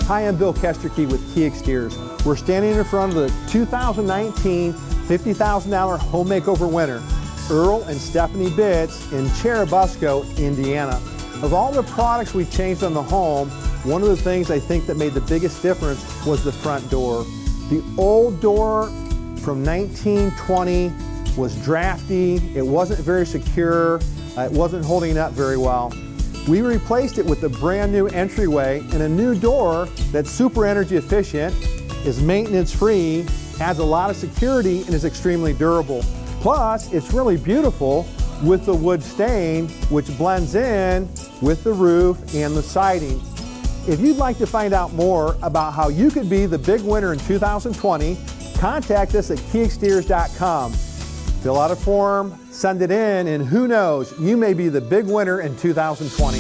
Hi, I'm Bill Kesterkey with Key Exteriors. We're standing in front of the 2019 $50,000 home makeover winner, Earl and Stephanie Bitz in Churubusco, Indiana. Of all the products we changed on the home, one of the things I think that made the biggest difference was the front door. The old door from 1920 was drafty, it wasn't very secure, it wasn't holding up very well. We replaced it with a brand new entryway and a new door that's super energy efficient, is maintenance free, adds a lot of security, and is extremely durable. Plus, it's really beautiful with the wood stain, which blends in with the roof and the siding. If you'd like to find out more about how you could be the big winner in 2020, contact us at keyexteriors.com. Fill out a form, send it in, and who knows, you may be the big winner in 2020.